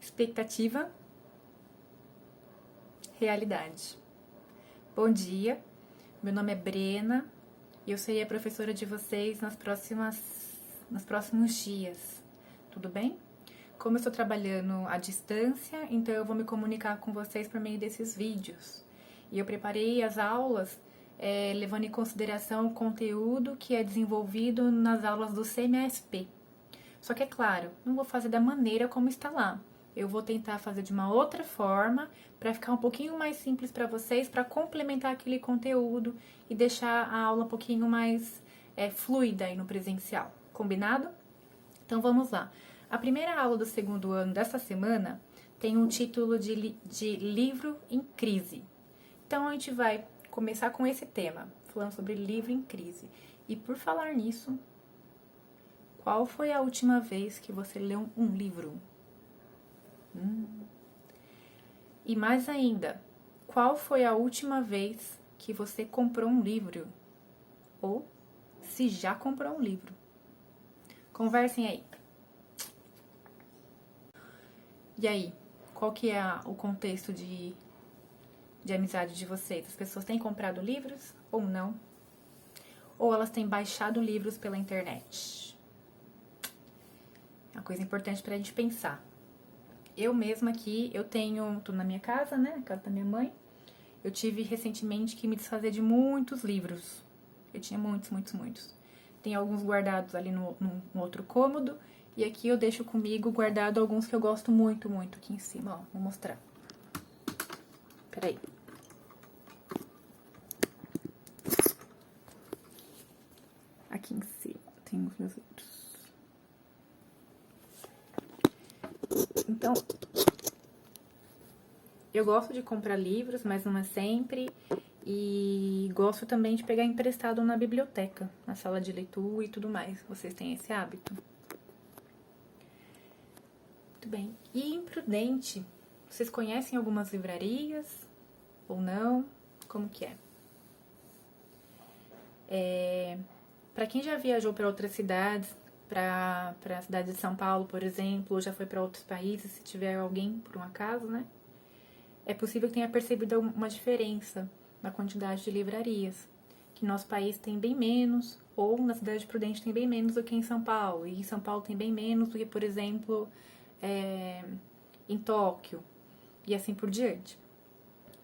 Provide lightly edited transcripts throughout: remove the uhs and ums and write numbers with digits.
Expectativa, realidade. Bom dia, meu nome é Brena e eu serei a professora de vocês nos próximos dias, tudo bem? Como eu estou trabalhando à distância, então eu vou me comunicar com vocês por meio desses vídeos. E eu preparei as aulas levando em consideração o conteúdo que é desenvolvido nas aulas do CMASP. Só que é claro, não vou fazer da maneira como está lá. Eu vou tentar fazer de uma outra forma para ficar um pouquinho mais simples para vocês, para complementar aquele conteúdo e deixar a aula um pouquinho mais fluida aí no presencial. Combinado? Então vamos lá. A primeira aula do segundo ano dessa semana tem um título de livro em crise. Então a gente vai começar com esse tema, falando sobre livro em crise. E por falar nisso, qual foi a última vez que você leu um livro? E mais ainda, qual foi a última vez que você comprou um livro? Ou se já comprou um livro? Conversem aí. E aí, qual que é o contexto de amizade de vocês? As pessoas têm comprado livros ou não? Ou elas têm baixado livros pela internet? É uma coisa importante pra gente pensar. Eu mesma aqui, tô na minha casa, né, na casa da minha mãe. Eu tive recentemente que me desfazer de muitos livros. Eu tinha muitos. Tem alguns guardados ali no outro cômodo. E aqui eu deixo comigo guardado alguns que eu gosto muito aqui em cima, ó. Vou mostrar. Peraí. Aqui em cima tem os meus livros. Então, eu gosto de comprar livros, mas não é sempre. E gosto também de pegar emprestado na biblioteca, na sala de leitura e tudo mais. Vocês têm esse hábito? Muito bem. E imprudente, vocês conhecem algumas livrarias ou não? Como que é? Para quem já viajou para outras cidades, para a cidade de São Paulo, por exemplo, ou já foi para outros países, se tiver alguém, por um acaso, né? É possível que tenha percebido uma diferença na quantidade de livrarias, que nosso país tem bem menos, ou na cidade de Prudente tem bem menos do que em São Paulo, e em São Paulo tem bem menos do que, por exemplo, em Tóquio, e assim por diante.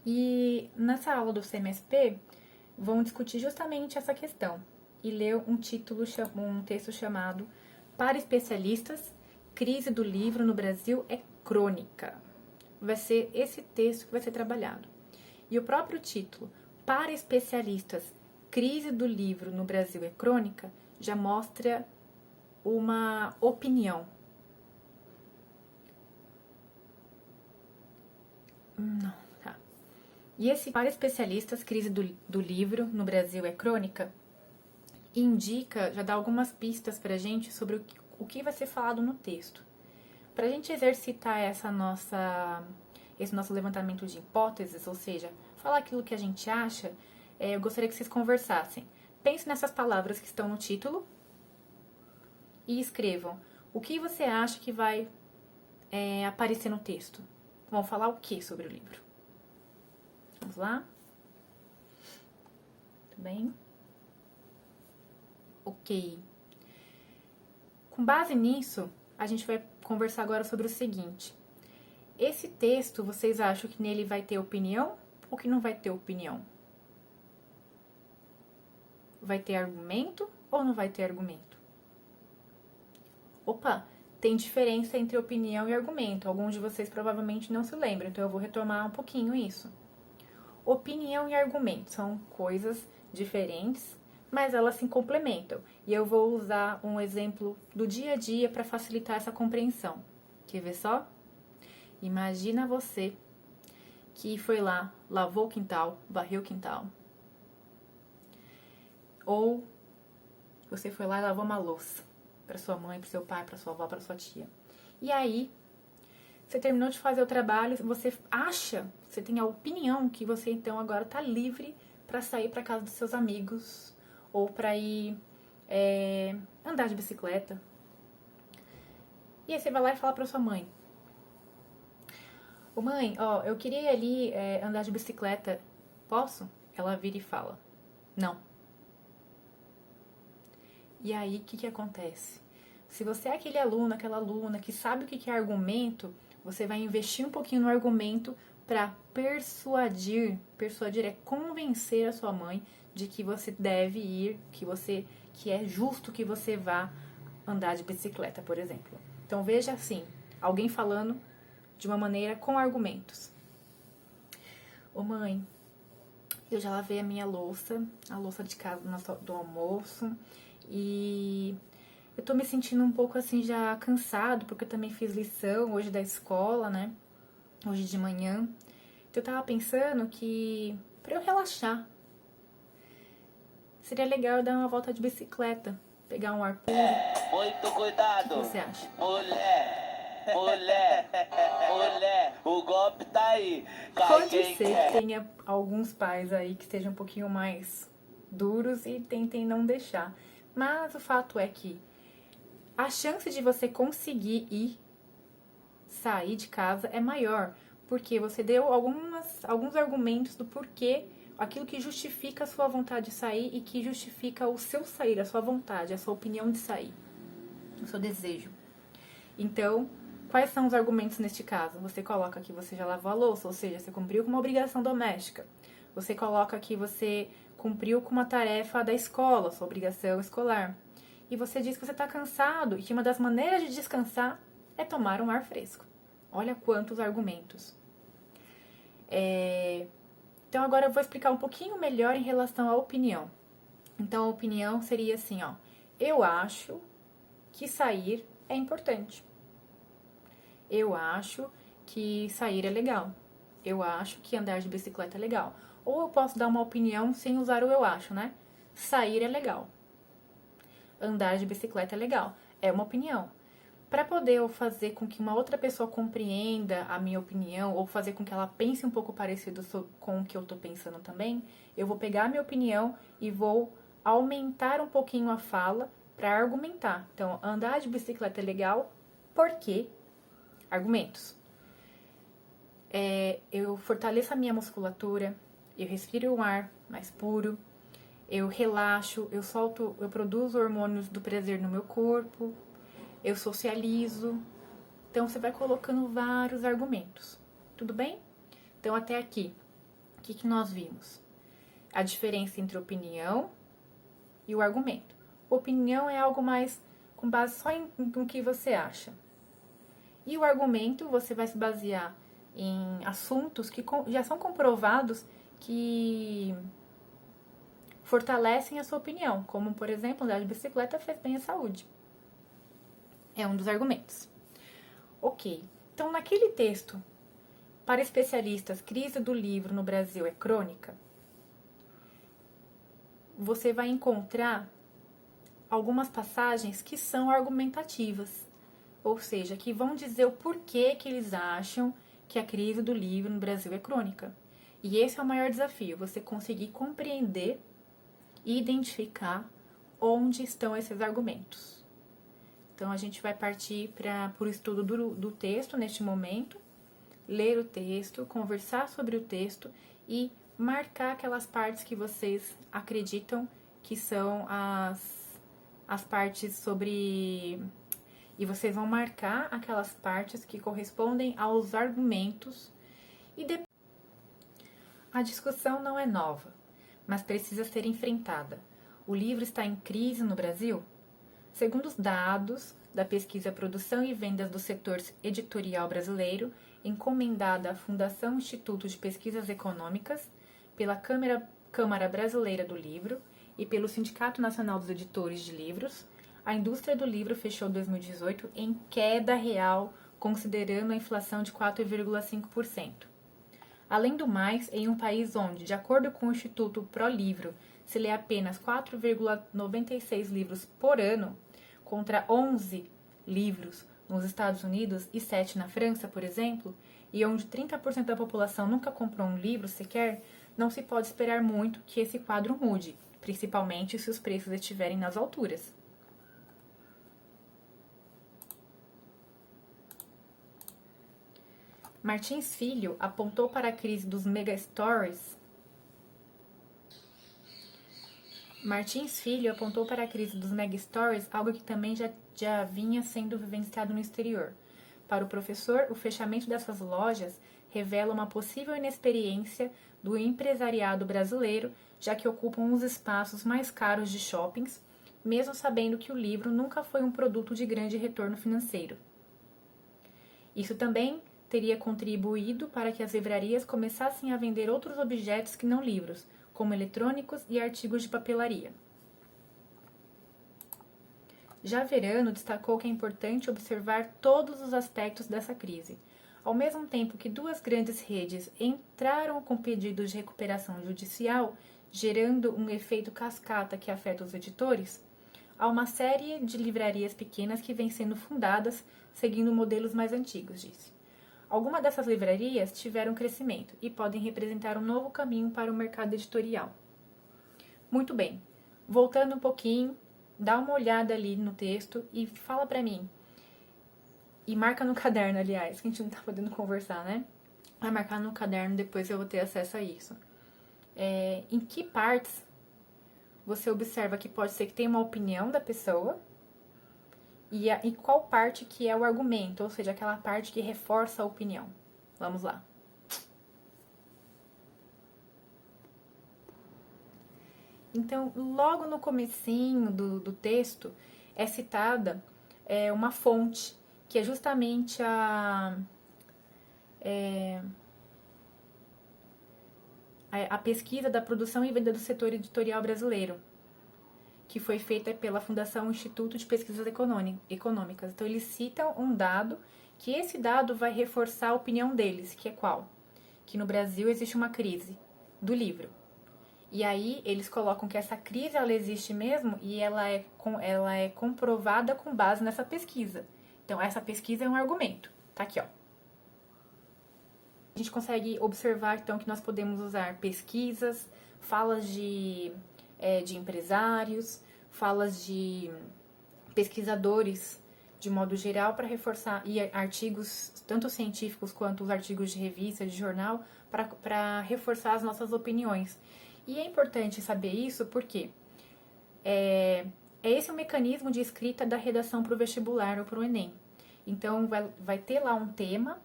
E nessa aula do CMSP, vão discutir justamente essa questão, e ler um texto chamado Para Especialistas, Crise do Livro no Brasil é Crônica. Vai ser esse texto que vai ser trabalhado. E o próprio título, Para Especialistas, Crise do Livro no Brasil é Crônica, já mostra uma opinião. Não, tá. E esse Para Especialistas, Crise do Livro no Brasil é Crônica, indica, já dá algumas pistas pra gente sobre o que vai ser falado no texto. Pra gente exercitar esse nosso levantamento de hipóteses, ou seja, falar aquilo que a gente acha, eu gostaria que vocês conversassem. Pense nessas palavras que estão no título e escrevam o que você acha que vai aparecer no texto. Vão falar o que sobre o livro? Vamos lá? Tudo bem? Ok. Com base nisso, a gente vai conversar agora sobre o seguinte. Esse texto, vocês acham que nele vai ter opinião ou que não vai ter opinião? Vai ter argumento ou não vai ter argumento? Opa, tem diferença entre opinião e argumento. Alguns de vocês provavelmente não se lembram, então eu vou retomar um pouquinho isso. Opinião e argumento são coisas diferentes, mas elas se complementam. E eu vou usar um exemplo do dia a dia para facilitar essa compreensão. Quer ver só? Imagina você que foi lá, lavou o quintal, varreu o quintal. Ou você foi lá e lavou uma louça para sua mãe, para seu pai, para sua avó, para sua tia. E aí, você terminou de fazer o trabalho, você tem a opinião que você então agora está livre para sair para casa dos seus amigos ou para ir andar de bicicleta. E aí você vai lá e fala para sua mãe: Ô mãe, ó, eu queria ir ali andar de bicicleta. Posso? Ela vira e fala, não. E aí, o que que acontece? Se você é aquele aluno, aquela aluna que sabe o que que é argumento, você vai investir um pouquinho no argumento para persuadir. Persuadir é convencer a sua mãe de que você deve ir, que é justo que você vá andar de bicicleta, por exemplo. Então veja assim, alguém falando de uma maneira com argumentos. Ô mãe, eu já lavei a louça de casa do almoço, e eu tô me sentindo um pouco assim já cansado, porque eu também fiz lição hoje da escola, né? Hoje de manhã. Então eu tava pensando que pra eu relaxar, seria legal eu dar uma volta de bicicleta, pegar um ar puro. Muito O que cuidado. você acha? Mulher, o golpe tá aí. Pode ser que tenha alguns pais aí que estejam um pouquinho mais duros e tentem não deixar. Mas o fato é que a chance de você conseguir sair de casa é maior, porque você deu alguns argumentos do porquê, aquilo que justifica a sua vontade de sair e que justifica o seu sair, a sua vontade, a sua opinião de sair, o seu desejo. Então, quais são os argumentos neste caso? Você coloca que você já lavou a louça, ou seja, você cumpriu com uma obrigação doméstica. Você coloca que você cumpriu com uma tarefa da escola, sua obrigação escolar. E você diz que você está cansado e que uma das maneiras de descansar é tomar um ar fresco. Olha quantos argumentos. Então agora eu vou explicar um pouquinho melhor em relação à opinião. Então a opinião seria assim, ó. Eu acho que sair é importante. Eu acho que sair é legal. Eu acho que andar de bicicleta é legal. Ou eu posso dar uma opinião sem usar o eu acho, né? Sair é legal. Andar de bicicleta é legal. É uma opinião. Para poder eu fazer com que uma outra pessoa compreenda a minha opinião, ou fazer com que ela pense um pouco parecido com o que eu tô pensando também, eu vou pegar a minha opinião e vou aumentar um pouquinho a fala para argumentar. Então, andar de bicicleta é legal porque... Argumentos. Eu fortaleço a minha musculatura, eu respiro um ar mais puro, eu relaxo, eu produzo hormônios do prazer no meu corpo, eu socializo. Então você vai colocando vários argumentos. Tudo bem? Então até aqui, o que nós vimos? A diferença entre opinião e o argumento. Opinião é algo mais com base só no que você acha. E o argumento, você vai se basear em assuntos que já são comprovados que fortalecem a sua opinião, como, por exemplo, andar de bicicleta faz bem à saúde. É um dos argumentos. Ok, então naquele texto, para especialistas, crise do livro no Brasil é crônica, você vai encontrar algumas passagens que são argumentativas. Ou seja, que vão dizer o porquê que eles acham que a crise do livro no Brasil é crônica. E esse é o maior desafio, você conseguir compreender e identificar onde estão esses argumentos. Então, a gente vai partir para o estudo do texto neste momento, ler o texto, conversar sobre o texto e marcar aquelas partes que vocês acreditam que são as partes sobre... E vocês vão marcar aquelas partes que correspondem aos argumentos. A discussão não é nova, mas precisa ser enfrentada. O livro está em crise no Brasil? Segundo os dados da pesquisa Produção e Vendas do Setor Editorial Brasileiro, encomendada à Fundação Instituto de Pesquisas Econômicas, pela Câmara Brasileira do Livro e pelo Sindicato Nacional dos Editores de Livros, a indústria do livro fechou 2018 em queda real, considerando a inflação de 4,5%. Além do mais, em um país onde, de acordo com o Instituto ProLivro, se lê apenas 4,96 livros por ano, contra 11 livros nos Estados Unidos e 7 na França, por exemplo, e onde 30% da população nunca comprou um livro sequer, não se pode esperar muito que esse quadro mude, principalmente se os preços estiverem nas alturas. Martins Filho apontou para a crise dos megastories. Martins Filho apontou para a crise dos megastories algo que também já vinha sendo vivenciado no exterior. Para o professor, o fechamento dessas lojas revela uma possível inexperiência do empresariado brasileiro, já que ocupam os espaços mais caros de shoppings, mesmo sabendo que o livro nunca foi um produto de grande retorno financeiro. Isso também teria contribuído para que as livrarias começassem a vender outros objetos que não livros, como eletrônicos e artigos de papelaria. Já Verano destacou que é importante observar todos os aspectos dessa crise. Ao mesmo tempo que duas grandes redes entraram com pedidos de recuperação judicial, gerando um efeito cascata que afeta os editores, há uma série de livrarias pequenas que vêm sendo fundadas seguindo modelos mais antigos, disse. Algumas dessas livrarias tiveram crescimento e podem representar um novo caminho para o mercado editorial. Muito bem, voltando um pouquinho, dá uma olhada ali no texto e fala pra mim. E marca no caderno, aliás, que a gente não tá podendo conversar, né? Vai marcar no caderno, depois eu vou ter acesso a isso. Em que partes você observa que pode ser que tenha uma opinião da pessoa e qual parte que é o argumento, ou seja, aquela parte que reforça a opinião. Vamos lá. Então, logo no comecinho do texto é citada uma fonte, que é justamente a pesquisa da produção e venda do setor editorial brasileiro, que foi feita pela Fundação Instituto de Pesquisas Econômicas. Então, eles citam um dado, que esse dado vai reforçar a opinião deles, que é qual? Que no Brasil existe uma crise do livro. E aí, eles colocam que essa crise, ela existe mesmo e ela é comprovada com base nessa pesquisa. Então, essa pesquisa é um argumento. Tá aqui, ó. A gente consegue observar, então, que nós podemos usar pesquisas, falas de empresários, falas de pesquisadores, de modo geral, para reforçar, e artigos, tanto científicos quanto os artigos de revista, de jornal, para reforçar as nossas opiniões. E é importante saber isso porque esse é o mecanismo de escrita da redação para o vestibular ou para o Enem. Então, vai ter lá um tema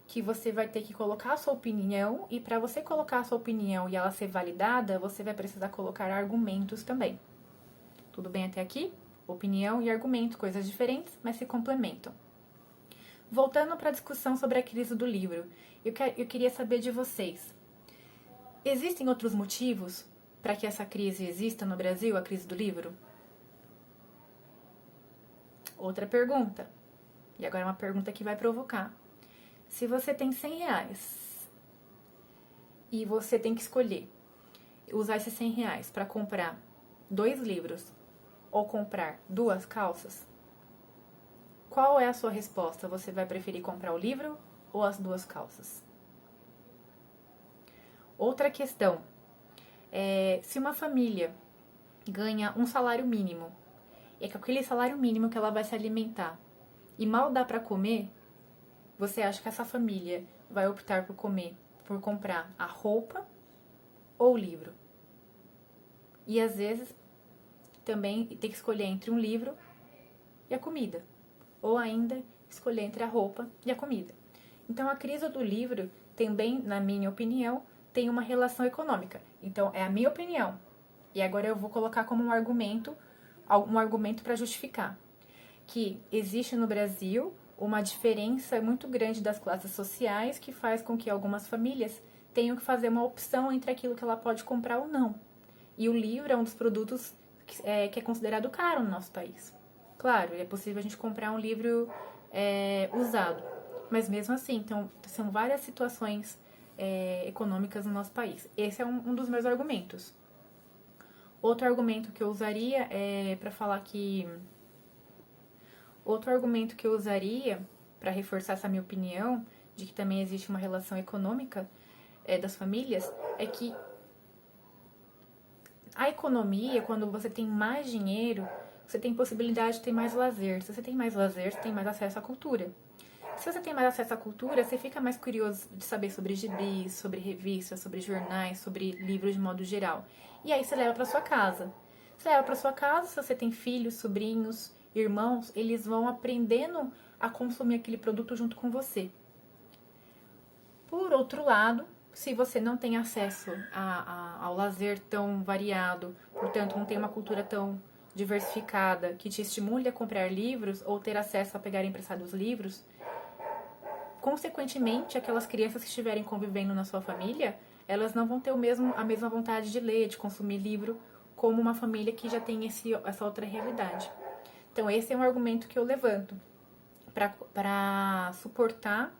que você vai ter que colocar a sua opinião, e para você colocar a sua opinião e ela ser validada, você vai precisar colocar argumentos também. Tudo bem até aqui? Opinião e argumento, coisas diferentes, mas se complementam. Voltando para a discussão sobre a crise do livro, eu queria saber de vocês. Existem outros motivos para que essa crise exista no Brasil, a crise do livro? Outra pergunta. E agora uma pergunta que vai provocar. Se você tem R$100 e você tem que escolher usar esses R$100 para comprar 2 livros ou comprar 2 calças, qual é a sua resposta? Você vai preferir comprar o livro ou as 2 calças? Outra questão, se uma família ganha um salário mínimo, é com aquele salário mínimo que ela vai se alimentar, e mal dá para comer, você acha que essa família vai optar por comprar a roupa ou o livro? E às vezes também tem que escolher entre um livro e a comida, ou ainda escolher entre a roupa e a comida. Então a crise do livro também, na minha opinião, tem uma relação econômica. Então é a minha opinião. E agora eu vou colocar como um argumento para justificar que existe no Brasil uma diferença muito grande das classes sociais que faz com que algumas famílias tenham que fazer uma opção entre aquilo que ela pode comprar ou não. E o livro é um dos produtos que é considerado caro no nosso país. Claro, é possível a gente comprar um livro usado, mas mesmo assim, então, são várias situações econômicas no nosso país. Esse é um dos meus argumentos. Outro argumento que eu usaria para falar que... Outro argumento que eu usaria para reforçar essa minha opinião de que também existe uma relação econômica das famílias é que a economia, quando você tem mais dinheiro, você tem possibilidade de ter mais lazer. Se você tem mais lazer, você tem mais acesso à cultura. Se você tem mais acesso à cultura, você fica mais curioso de saber sobre gibis, sobre revistas, sobre jornais, sobre livros de modo geral. E aí você leva para sua casa. Você leva para sua casa, se você tem filhos, sobrinhos, irmãos, eles vão aprendendo a consumir aquele produto junto com você. Por outro lado, se você não tem acesso ao lazer tão variado, portanto não tem uma cultura tão diversificada que te estimule a comprar livros ou ter acesso a pegar emprestados livros, consequentemente, aquelas crianças que estiverem convivendo na sua família, elas não vão ter a mesma vontade de ler, de consumir livro, como uma família que já tem essa outra realidade. Então, esse é um argumento que eu levanto para suportar,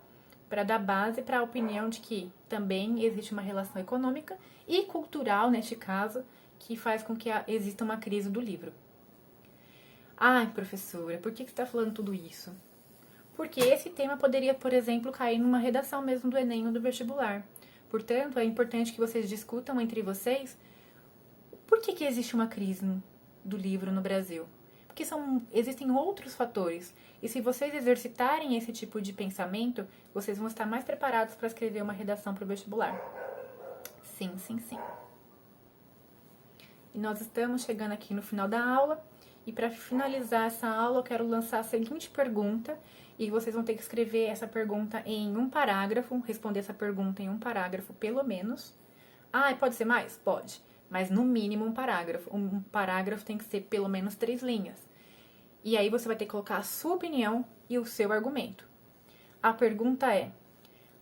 para dar base para a opinião de que também existe uma relação econômica e cultural, neste caso, que faz com que exista uma crise do livro. Ai, professora, por que você está falando tudo isso? Porque esse tema poderia, por exemplo, cair numa redação mesmo do Enem ou do vestibular. Portanto, é importante que vocês discutam entre vocês por que existe uma crise do livro no Brasil. Porque existem outros fatores. E se vocês exercitarem esse tipo de pensamento, vocês vão estar mais preparados para escrever uma redação para o vestibular. Sim, sim, sim. E nós estamos chegando aqui no final da aula. E para finalizar essa aula, eu quero lançar a seguinte pergunta. E vocês vão ter que escrever essa pergunta em um parágrafo, responder essa pergunta em um parágrafo pelo menos. Ah, pode ser mais? Pode. Mas no mínimo um parágrafo. Um parágrafo tem que ser pelo menos 3 linhas. E aí você vai ter que colocar a sua opinião e o seu argumento. A pergunta é: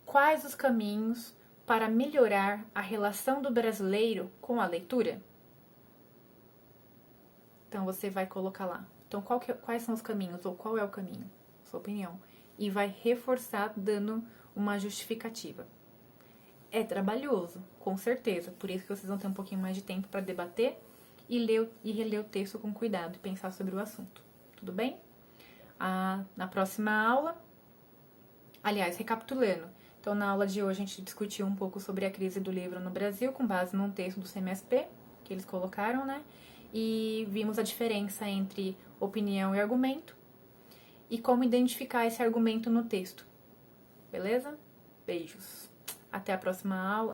quais os caminhos para melhorar a relação do brasileiro com a leitura? Então você vai colocar lá. Então quais são os caminhos ou qual é o caminho? Sua opinião. E vai reforçar dando uma justificativa. É trabalhoso, com certeza. Por isso que vocês vão ter um pouquinho mais de tempo para debater e reler o texto com cuidado e pensar sobre o assunto. Tudo bem? Na próxima aula, aliás, recapitulando. Então, na aula de hoje, a gente discutiu um pouco sobre a crise do livro no Brasil, com base num texto do CMSP, que eles colocaram, né? E vimos a diferença entre opinião e argumento e como identificar esse argumento no texto. Beleza? Beijos. Até a próxima aula.